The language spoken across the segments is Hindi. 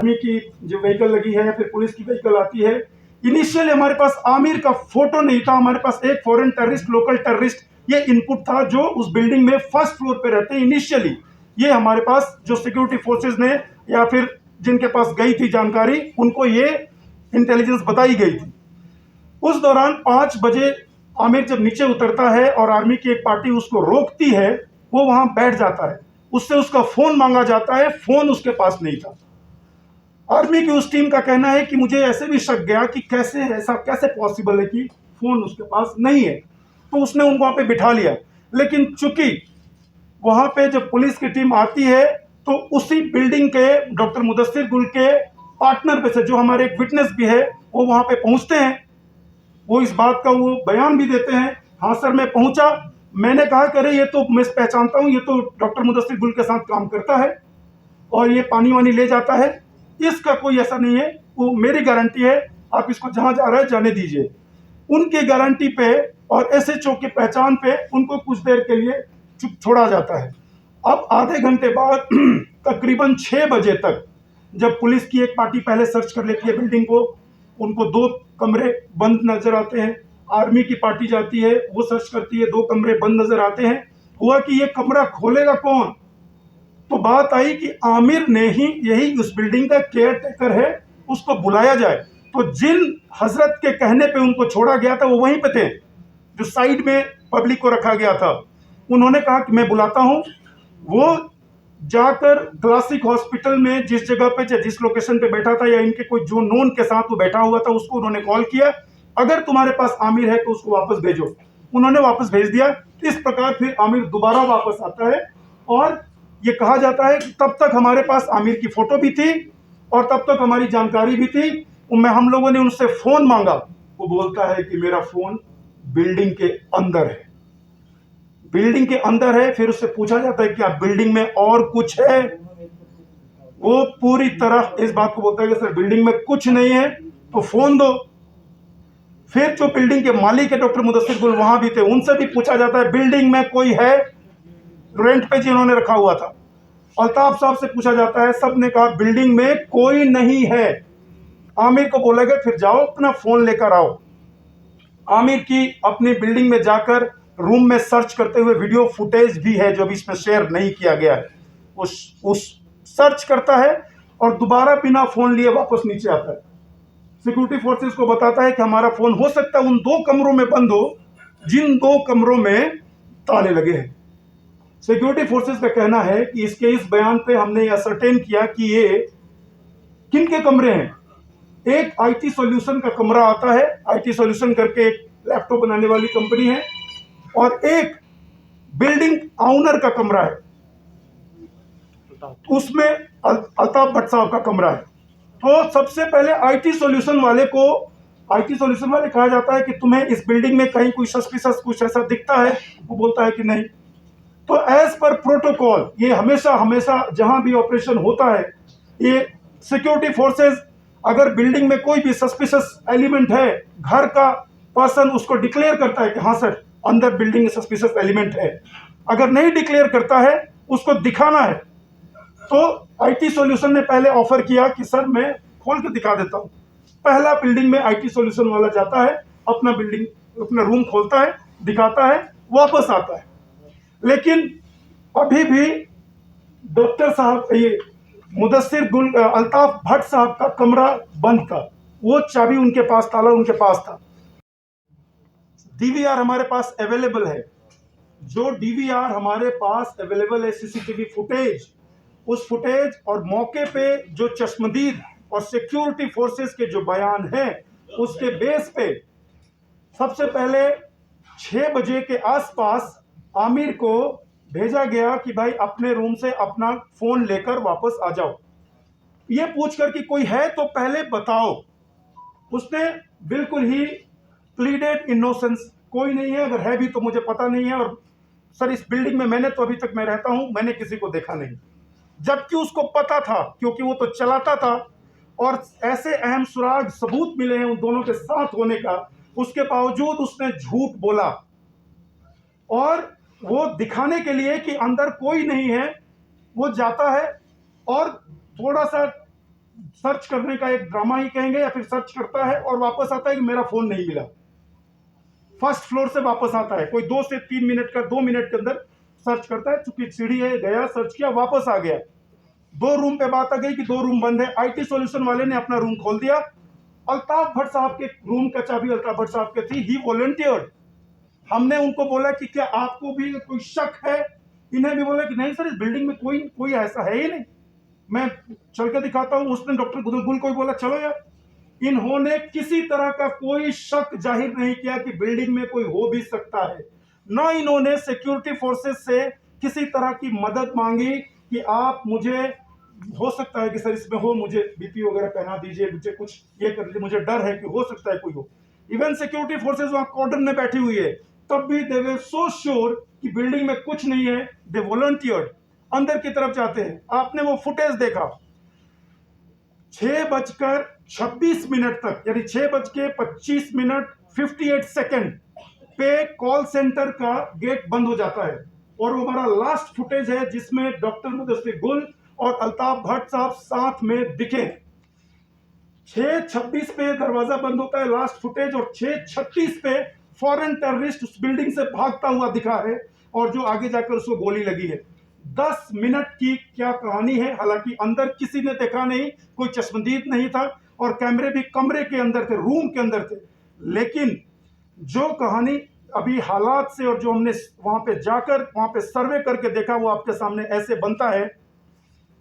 आर्मी की जो व्हीकल लगी है या फिर पुलिस की व्हीकल आती है। इनिशियली हमारे पास आमिर का फोटो नहीं था, हमारे पास एक फॉरेन टेररिस्ट, लोकल टेररिस्ट ये इनपुट था जो उस बिल्डिंग में फर्स्ट फ्लोर पे रहते हैं। इनिशियली ये हमारे पास जो सिक्योरिटी फोर्सेस ने या फिर जिनके पास गई थी जानकारी, उनको ये इंटेलिजेंस बताई गई थी। उस दौरान 5 बजे आमिर जब नीचे उतरता है और आर्मी की एक पार्टी उसको रोकती है, वो वहां बैठ जाता है, उससे उसका फोन मांगा जाता है, फोन उसके पास नहीं था। आर्मी की उस टीम का कहना है कि मुझे ऐसे भी शक गया कि कैसे ऐसा कैसे पॉसिबल है कि फोन उसके पास नहीं है, तो उसने उनको वहां पे बिठा लिया। लेकिन चूंकि वहां पे जब पुलिस की टीम आती है तो उसी बिल्डिंग के डॉक्टर मुदस्सिर गुल के पार्टनर पे से जो हमारे एक विटनेस भी है वो वहां पे पहुंचते हैं, वो इस बात का वो बयान भी देते हैं, हाँ सर मैं पहुंचा, मैंने कहा कि अरे ये तो मैं पहचानता हूं, ये तो डॉक्टर मुदस्सिर गुल के साथ काम करता है और ये पानी वानी ले जाता है, इसका कोई ऐसा नहीं है, वो मेरी गारंटी है, आप इसको जहां जा रहा है जाने दीजिए। उनकी गारंटी पे और एसएचओ की पहचान पे उनको कुछ देर के लिए चुप छोड़ा जाता है। अब आधे घंटे बाद तकरीबन 6 बजे तक जब पुलिस की एक पार्टी पहले सर्च कर लेती है बिल्डिंग को, उनको 2 कमरे बंद नजर आते हैं। आर्मी की पार्टी जाती है, वो सर्च करती है, 2 कमरे बंद नजर आते हैं। हुआ कि ये कमरा खोलेगा कौन? तो बात आई कि आमिर ने ही, यही उस बिल्डिंग का केयर टेकर है, उसको बुलाया जाए। तो जिन हजरत के कहने पे उनको छोड़ा गया था वो वहीं पे थे, जो साइड में पब्लिक को रखा गया था। उन्होंने कहा कि मैं बुलाता हूं। वो जाकर क्लासिक हॉस्पिटल में जिस जगह पे, जिस लोकेशन पे बैठा था या इनके कोई जो नोन के साथ वो बैठा हुआ था, उसको उन्होंने कॉल किया, अगर तुम्हारे पास आमिर है तो उसको वापस भेजो। उन्होंने वापस भेज दिया। इस प्रकार फिर आमिर दोबारा वापस आता है और ये कहा जाता है कि तब तक हमारे पास आमिर की फोटो भी थी और तब तक हमारी जानकारी भी थी। हम लोगों ने उनसे फोन मांगा, वो बोलता है कि मेरा फोन बिल्डिंग के अंदर है, बिल्डिंग के अंदर है। फिर उससे पूछा जाता है कि आप बिल्डिंग में और कुछ है? वो पूरी तरह इस बात को बोलता है कि सर बिल्डिंग में कुछ नहीं है, तो फोन दो। फिर जो बिल्डिंग के मालिक है डॉक्टर मुदस्सिर गुल वहां भी थे, उनसे भी पूछा जाता है बिल्डिंग में कोई है? रेंट पे जिन्होंने रखा हुआ था अल्ताफ साहब से पूछा जाता है, सब ने कहा बिल्डिंग में कोई नहीं है। आमिर को बोला गया फिर जाओ अपना फोन लेकर आओ। आमिर की अपनी बिल्डिंग में जाकर रूम में सर्च करते हुए वीडियो फुटेज भी है जो अभी इसमें शेयर नहीं किया गया है। उस सर्च करता है और दोबारा बिना फोन लिए वापस नीचे आता है। सिक्योरिटी फोर्सेस को बताता है कि हमारा फोन हो सकता है उन 2 कमरों में बंद हो जिन 2 कमरों में ताले लगे हैं। सिक्योरिटी फोर्सेस का कहना है कि इसके इस बयान पे हमने असरटेन किया कि ये किन के कमरे हैं। एक आईटी सॉल्यूशन का कमरा आता है, आईटी सॉल्यूशन करके एक लैपटॉप बनाने वाली कंपनी है, और एक बिल्डिंग ऑनर का कमरा है, उसमें अल्ताफ भट्ट साहब का कमरा है। तो सबसे पहले आईटी सॉल्यूशन वाले कहा जाता है कि तुम्हें इस बिल्डिंग में कहीं कोई सस्पिशियस कुछ ऐसा दिखता है? वो बोलता है कि नहीं। तो एज पर प्रोटोकॉल ये हमेशा हमेशा जहां भी ऑपरेशन होता है, ये सिक्योरिटी फोर्सेस अगर बिल्डिंग में कोई भी सस्पिशियस एलिमेंट है, घर का पर्सन उसको डिक्लेयर करता है कि हाँ सर अंदर बिल्डिंग में सस्पिशियस एलिमेंट है। अगर नहीं डिक्लेयर करता है, उसको दिखाना है। तो आईटी सॉल्यूशन ने पहले ऑफर किया कि सर मैं खोल के दिखा देता हूं। पहला बिल्डिंग में आईटी सॉल्यूशन वाला जाता है, अपना रूम खोलता है, दिखाता है, वापस आता है। लेकिन अभी भी डॉक्टर साहब, ये मुदस्सिर गुल, अल्ताफ भट्ट साहब का कमरा बंद था, वो चाबी उनके पास, ताला उनके पास था। डीवीआर हमारे पास अवेलेबल है। जो डीवीआर हमारे पास अवेलेबल है, सीसीटीवी फुटेज, उस फुटेज और मौके पे जो चश्मदीद और सिक्योरिटी फोर्सेस के जो बयान हैं, उसके बेस पे सबसे पहले 6 बजे के आसपास आमिर को भेजा गया कि भाई अपने रूम से अपना फोन लेकर वापस आ जाओ, ये पूछकर कि कोई है तो पहले बताओ। उसने बिल्कुल ही प्लीडेड इनोसेंस, कोई नहीं है, अगर है भी तो मुझे पता नहीं है, और सर इस बिल्डिंग में मैंने तो अभी तक मैं रहता हूं, मैंने किसी को देखा नहीं। जबकि उसको पता था, क्योंकि वो तो चलाता था और ऐसे अहम सुराग सबूत मिले हैं उन दोनों के साथ होने का, उसके बावजूद उसने झूठ बोला। और वो दिखाने के लिए कि अंदर कोई नहीं है, वो जाता है और थोड़ा सा सर्च करने का एक ड्रामा ही कहेंगे, या फिर सर्च करता है और वापस आता है कि मेरा फोन नहीं मिला। फर्स्ट फ्लोर से वापस आता है, कोई 2 से 3 मिनट का, 2 मिनट के अंदर सर्च करता है, चूंकि सीढ़ी है, गया सर्च किया, वापस आ गया। 2 रूम पे बात आ गई कि 2 रूम बंद है। आईटी सॉल्यूशन वाले ने अपना रूम खोल दिया। अल्ताफ भट्ट साहब के रूम का चाबी अल्ताफ भट्ट साहब के थी। ही वॉलंटियर्ड। हमने उनको बोला कि क्या आपको भी कोई शक है? इन्हें भी बोला कि नहीं सर, इस बिल्डिंग में कोई ऐसा है ही नहीं, मैं चल के दिखाता हूं। उसने डॉक्टर गुल को भी बोला चलो यार। इन्होंने किसी तरह का कोई शक जाहिर नहीं किया कि बिल्डिंग में कोई हो भी सकता है। न इन्होंने सिक्योरिटी फोर्सेस से किसी तरह की मदद मांगी कि आप मुझे, हो सकता है कि सर इसमें हो, मुझे बीपी वगैरह पहना दीजिए, मुझे कुछ ये कर लीजिए, मुझे डर है कि हो सकता है कोई हो। इवन सिक्योरिटी फोर्सेस वहां कॉर्डन में बैठी हुई है, तब भी दे वर सो श्योर कि बिल्डिंग में कुछ नहीं है। दे वॉलंटियर्ड, अंदर की तरफ जाते हैं। आपने वो फुटेज देखा, 6:26 तक, यानी 6:25 58 पे कॉल सेंटर का गेट बंद हो जाता है। और वो हमारा लास्ट फुटेज है जिसमें डॉक्टर मुदस्सिर गुल और अल्ताफ भट्ट साहब साथ में दिखे। 6:26 पे दरवाजा बंद होता है, लास्ट फुटेज। और 6:36 पे फॉरेन टेररिस्ट उस बिल्डिंग से भागता हुआ दिखा है, और जो आगे जाकर उसको गोली लगी है। 10 मिनट की क्या कहानी है। हालांकि अंदर किसी ने देखा नहीं, कोई चश्मदीद नहीं था, और कैमरे भी कमरे के अंदर थे, रूम के अंदर थे। लेकिन जो कहानी अभी हालात से, और जो हमने वहां पे जाकर वहां पे सर्वे करके देखा, वो आपके सामने ऐसे बनता है।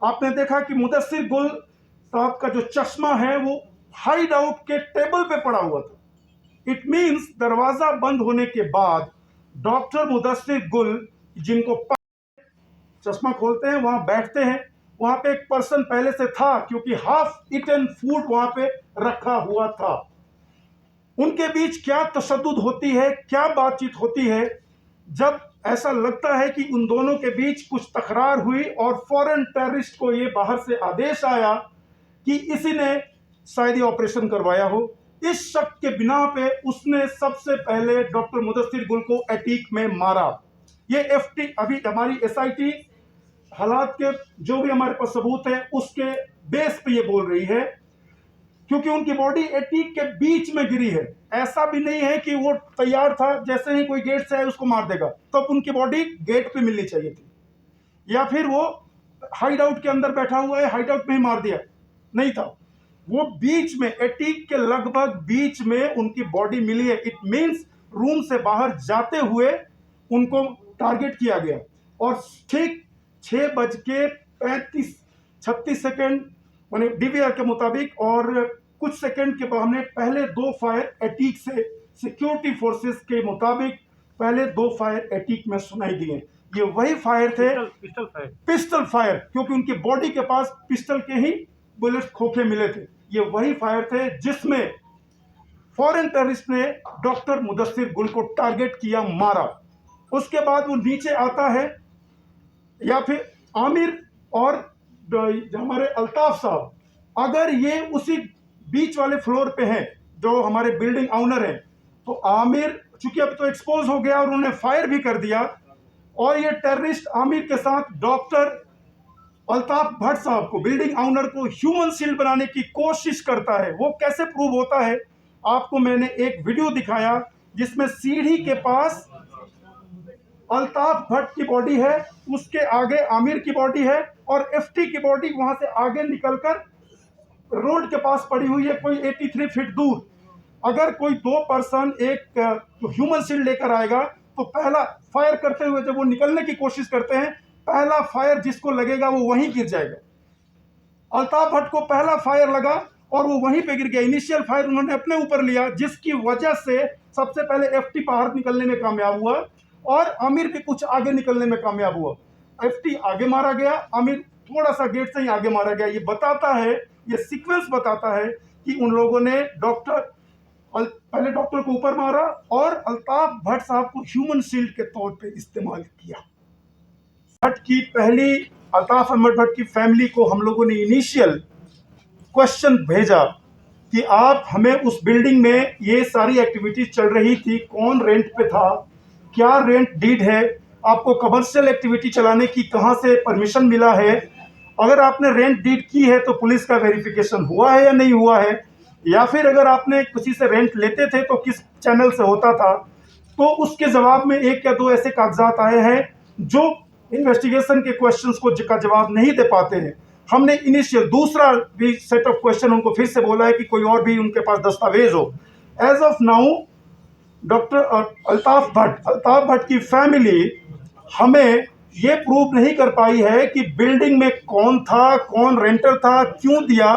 आपने देखा कि मुदस्सिर गुल साहब का जो चश्मा है वो हाइड आउट के टेबल पे पड़ा हुआ था। इट मींस दरवाजा बंद होने के बाद डॉक्टर मुदस्सिर गुल, जिनको चश्मा खोलते हैं, वहां बैठते हैं। वहां पे एक पर्सन पहले से था, क्योंकि हाफ ईटन फूड वहां पे रखा हुआ था। उनके बीच क्या तशद्दुद होती है, क्या बातचीत होती है, जब ऐसा लगता है कि उन दोनों के बीच कुछ तकरार हुई और फॉरेन टेररिस्ट को ये बाहर से आदेश आया कि इसी ने शायद ये ऑपरेशन करवाया हो। इस शक के बिना पे उसने सबसे पहले डॉक्टर मुदस्सिर गुल को अटैक में मारा। ये एफटी, अभी हमारी एसआईटी हालात के जो भी हमारे पास सबूत है उसके बेस पे ये बोल रही है, क्योंकि उनकी बॉडी अटैक के बीच में गिरी है। ऐसा भी नहीं है कि वो तैयार था, जैसे ही कोई गेट से आए उसको मार देगा, तब उनकी बॉडी गेट पे मिलनी चाहिए थी, या फिर वो हाइड आउट के अंदर बैठा हुआ है, हाइड आउट में ही मार दिया, नहीं था। वो बीच में, अटैक के लगभग बीच में उनकी बॉडी मिली है। इट मींस रूम से बाहर जाते हुए उनको टारगेट किया गया। और ठीक 6:36 माने डीवीआर के मुताबिक, और कुछ सेकंड के बाद हमने पहले 2 फायर अटैक से, सिक्योरिटी फोर्सेस के मुताबिक पहले 2 फायर अटैक में सुनाई दिए। ये वही फायर थे, पिस्टल फायर, क्योंकि उनकी बॉडी के पास पिस्टल के ही बुलेट खोखे मिले थे। ये वही फायर थे जिसमें फॉरेन टेररिस्ट ने डॉक्टर मुदस्सिर गुल को टारगेट किया, मारा। उसके बाद वो नीचे आता है, या फिर आमिर और हमारे अल्ताफ साहब, अगर ये उसी बीच वाले फ्लोर पे हैं जो हमारे बिल्डिंग ऑनर हैं, तो आमिर चूंकि अब तो एक्सपोज हो गया और उन्होंने फायर भी कर दिया, और ये टेररिस्ट आमिर के साथ डॉक्टर अल्ताफ भट्ट साहब को, बिल्डिंग ऑनर को ह्यूमन शील्ड बनाने की कोशिश करता है। वो कैसे प्रूव होता है? आपको मैंने एक वीडियो दिखाया जिसमें सीढ़ी के पास अल्ताफ भट्ट की बॉडी है, उसके आगे आमिर की बॉडी है, और एफटी की बॉडी वहां से आगे निकलकर रोड के पास पड़ी हुई है, कोई 83 फीट दूर। अगर कोई 2 पर्सन एक ह्यूमन शील्ड लेकर आएगा, तो पहला फायर करते हुए जब वो निकलने की कोशिश करते हैं, पहला फायर जिसको लगेगा वो वहीं गिर जाएगा। अल्ताफ भट्ट को पहला फायर लगा और वो वहीं पे गिर गया। इनिशियल फायर उन्होंने अपने ऊपर लिया, जिसकी वजह से सबसे पहले एफटी बाहर निकलने में कामयाब हुआ, और आमिर भी कुछ आगे निकलने में कामयाब हुआ। एफटी आगे मारा गया, आमिर थोड़ा सा गेट से ही आगे मारा गया। ये बताता है, ये सीक्वेंस बताता है कि उन लोगों ने पहले डॉक्टर को ऊपर मारा और अल्ताफ भट्ट साहब को ह्यूमन शील्ड के तौर पे इस्तेमाल किया। भट्ट की पहली, अल्ताफ अहमद भट्ट की फैमिली को हम लोगों ने इनिशियल क्वेश्चन भेजा कि आप हमें उस बिल्डिंग में ये सारी एक्टिविटीज चल रही थी, कौन रेंट पे था, क्या रेंट डीड है, आपको कमर्शियल एक्टिविटी चलाने की कहां से परमिशन मिला है, अगर आपने रेंट डीड की है तो पुलिस का वेरिफिकेशन हुआ है या नहीं हुआ है, या फिर अगर आपने किसी से रेंट लेते थे तो किस चैनल से होता था। तो उसके जवाब में एक या दो ऐसे कागजात आए हैं जो इन्वेस्टिगेशन के क्वेश्चंस को का जवाब नहीं दे पाते हैं। हमने इनिशियल दूसरा भी सेट ऑफ क्वेश्चन उनको फिर से बोला है कि कोई और भी उनके पास दस्तावेज हो। As of now doctor Altaf Bhat की फैमिली हमें ये प्रूव नहीं कर पाई है कि बिल्डिंग में कौन था, कौन रेंटर था, क्यों दिया,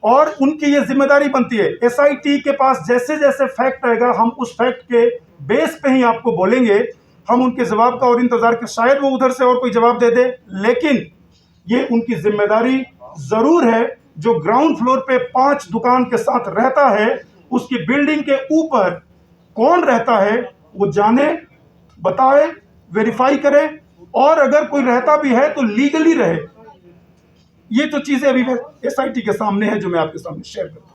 और उनकी ये जिम्मेदारी बनती है। एसआईटी के पास जैसे जैसे फैक्ट आएगा हम उस फैक्ट के बेस पे ही आपको बोलेंगे। हम उनके जवाब का और इंतजार कर, शायद वो उधर से और कोई जवाब दे दे, लेकिन ये उनकी जिम्मेदारी जरूर है। जो ग्राउंड फ्लोर पे 5 दुकान के साथ रहता है, उसकी बिल्डिंग के ऊपर कौन रहता है वो जाने, बताए, वेरीफाई करे, और अगर कोई रहता भी है तो लीगली रहे। ये तो चीजें अभी एसआईटी के सामने है जो मैं आपके सामने शेयर करता हूं।